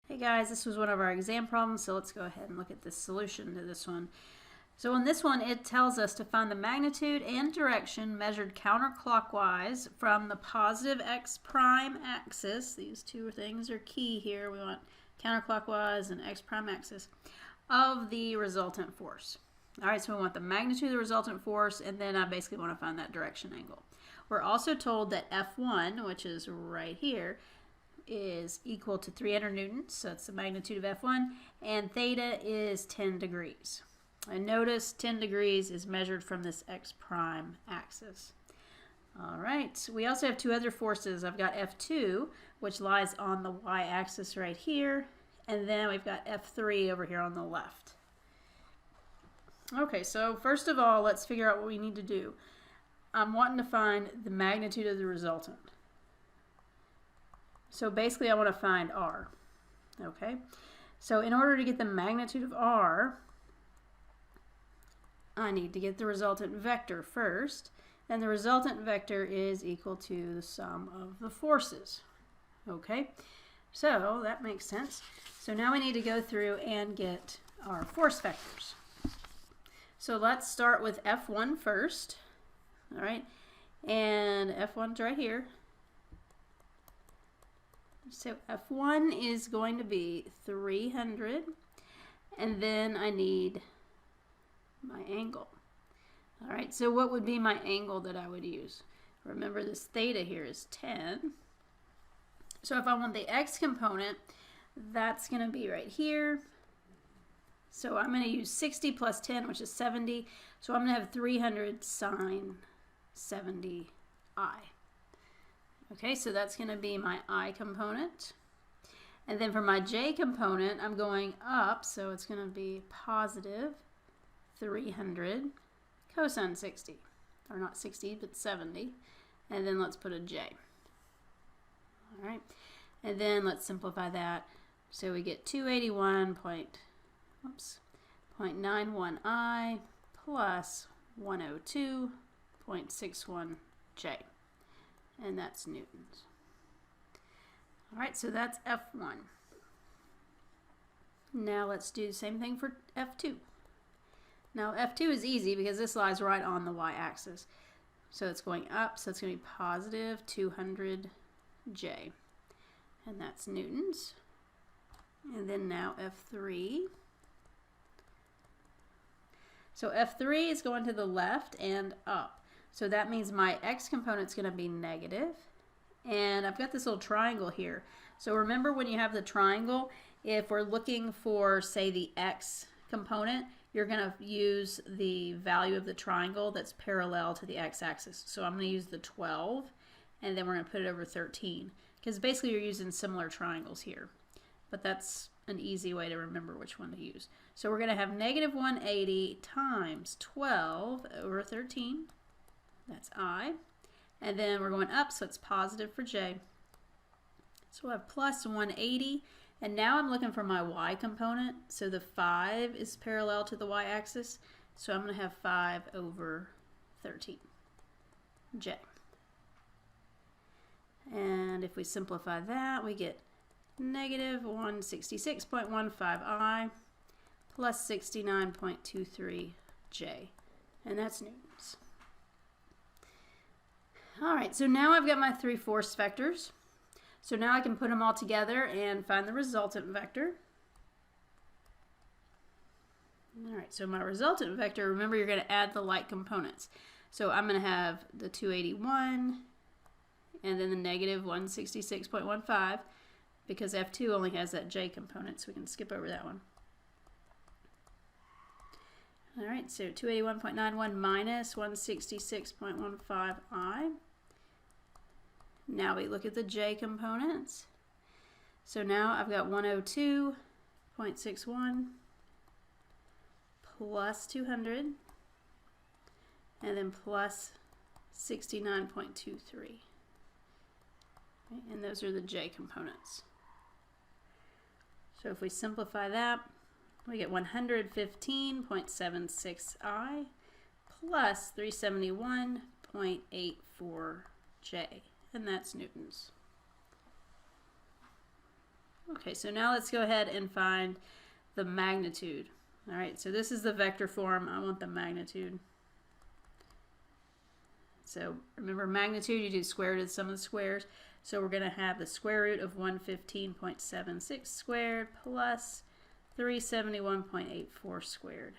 Hey guys, this was one of our exam problems, so let's go ahead and look at the solution to this one. So in this one, it tells us to find the magnitude and direction measured counterclockwise from the positive x prime axis. These two things are key here. We want counterclockwise and x prime axis of the resultant force. All right, so we want the magnitude of the resultant force, and then I basically want to find that direction angle. We're also told that F1, which is right here, is equal to 300 newtons, so that's the magnitude of F1, and theta is 10 degrees. And notice 10 degrees is measured from this x prime axis. All right, we also have two other forces. I've got F2, which lies on the y-axis right here, and then we've got F3 over here on the left. Okay, so first of all, let's figure out what we need to do. I'm wanting to find the magnitude of the resultant. So basically I want to find R. Okay, so in order to get the magnitude of R, I need to get the resultant vector first, and the resultant vector is equal to the sum of the forces. Okay, so that makes sense. So now we need to go through and get our force vectors. So let's start with F1 first. All right, and F1's right here. So F1 is going to be 300, and then I need my angle. All right, so what would be my angle that I would use? Remember, this theta here is 10. So if I want the x component, that's going to be right here. So I'm going to use 60 plus 10, which is 70. So I'm going to have 300 sine 70 I. Okay, so that's going to be my I component. And then for my j component, I'm going up, so it's going to be positive 300 cosine 60. Or not 60, but 70. And then let's put a j. All right, and then let's simplify that. So we get 281.91 I plus 102.61 j. And that's newtons. All right, so that's F1. Now let's do the same thing for F2. Now F2 is easy because this lies right on the y-axis. So it's going up, so it's going to be positive 200 J. And that's newtons. And then now F3. So F3 is going to the left and up. So that means my x component is going to be negative. And I've got this little triangle here. So remember, when you have the triangle, if we're looking for, say, the x component, you're going to use the value of the triangle that's parallel to the x-axis. So I'm going to use the 12, and then we're going to put it over 13. Because basically you're using similar triangles here. But that's an easy way to remember which one to use. So we're going to have negative 180 times 12 over 13. That's I. And then we're going up, so it's positive for j. So we'll have plus 180. And now I'm looking for my y component. So the 5 is parallel to the y-axis. So I'm going to have 5 over 13 j. And if we simplify that, we get negative 166.15 I plus 69.23 j. And that's newtons. All right, so now I've got my three force vectors. So now I can put them all together and find the resultant vector. All right, so my resultant vector, remember, you're going to add the like components. So I'm going to have the 281 and then the negative 166.15 because F2 only has that j component, so we can skip over that one. All right, so 281.91 minus 166.15 I. Now we look at the j components. So now I've got 102.61 plus 200 and then plus 69.23. Okay, and those are the j components. So if we simplify that, we get 115.76 I plus 371.84 j. And that's newtons. Okay, so now let's go ahead and find the magnitude. All right, so this is the vector form. I want the magnitude. So remember, magnitude, you do square root of the sum of the squares. So we're going to have the square root of 115.76 squared plus 371.84 squared.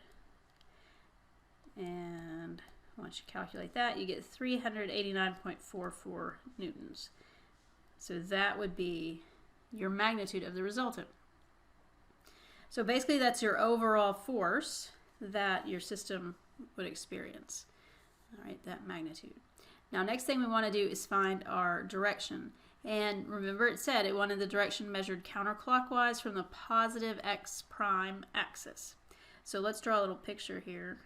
And once you calculate that, you get 389.44 newtons. So that would be your magnitude of the resultant. So basically that's your overall force that your system would experience. All right, that magnitude. Now next thing we want to do is find our direction. And remember, it said it wanted the direction measured counterclockwise from the positive x prime axis. So let's draw a little picture here.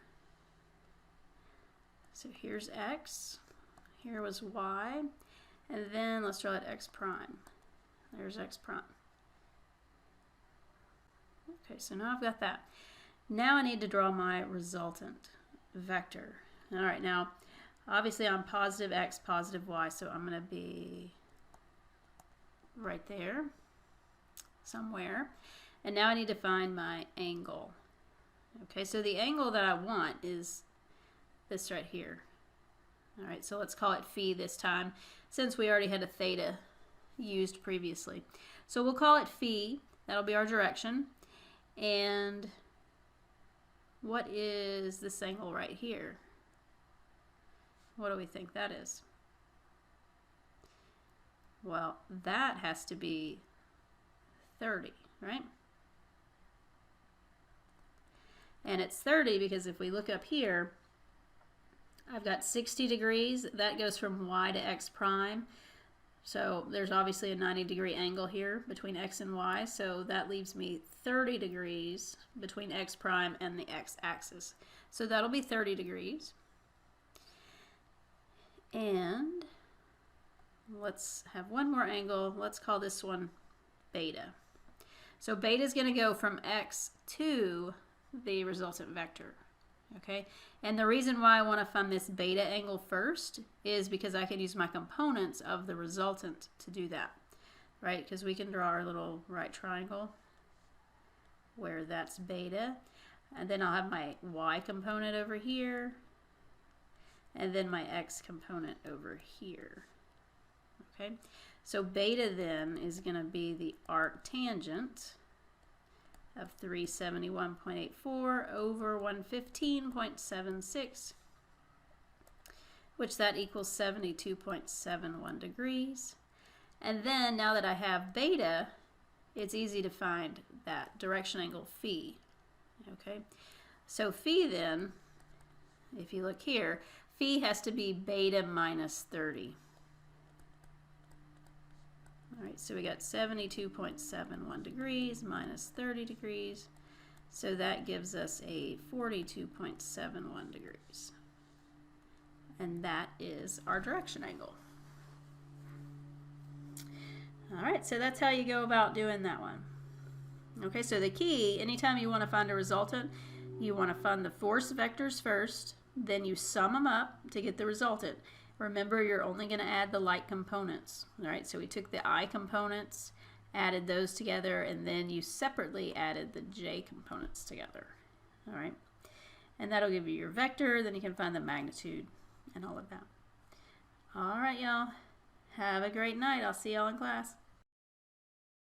So here's x, here was y, and then let's draw it x prime. There's x prime. Okay, so now I've got that. Now I need to draw my resultant vector. All right, now obviously I'm positive x, positive y, so I'm going to be right there somewhere. And now I need to find my angle. Okay, so the angle that I want is this right here. All right, so let's call it phi this time, since we already had a theta used previously. So we'll call it phi. That'll be our direction. And what is this angle right here? What do we think that is? Well, that has to be 30, right? And it's 30 because if we look up here, I've got 60 degrees. That goes from y to x prime. So there's obviously a 90-degree angle here between x and y. So that leaves me 30 degrees between x prime and the x-axis. So that'll be 30 degrees. And let's have one more angle. Let's call this one beta. So beta is going to go from x to the resultant vector. Okay, and the reason why I want to find this beta angle first is because I can use my components of the resultant to do that, right? Because we can draw our little right triangle where that's beta, and then I'll have my y component over here, and then my x component over here. Okay, so beta then is going to be the arc tangent of 371.84 over 115.76, which that equals 72.71 degrees. And then now that I have beta, it's easy to find that direction angle phi. Okay, so phi then, if you look here, phi has to be beta minus 30. All right, so we got 72.71 degrees minus 30 degrees. So that gives us a 42.71 degrees. And that is our direction angle. All right, so that's how you go about doing that one. Okay, so the key, anytime you want to find a resultant, you want to find the force vectors first, then you sum them up to get the resultant. Remember, you're only going to add the like components. All right, so we took the I components, added those together, and then you separately added the J components together. All right, and that'll give you your vector. Then you can find the magnitude and all of that. All right, y'all. Have a great night. I'll see y'all in class.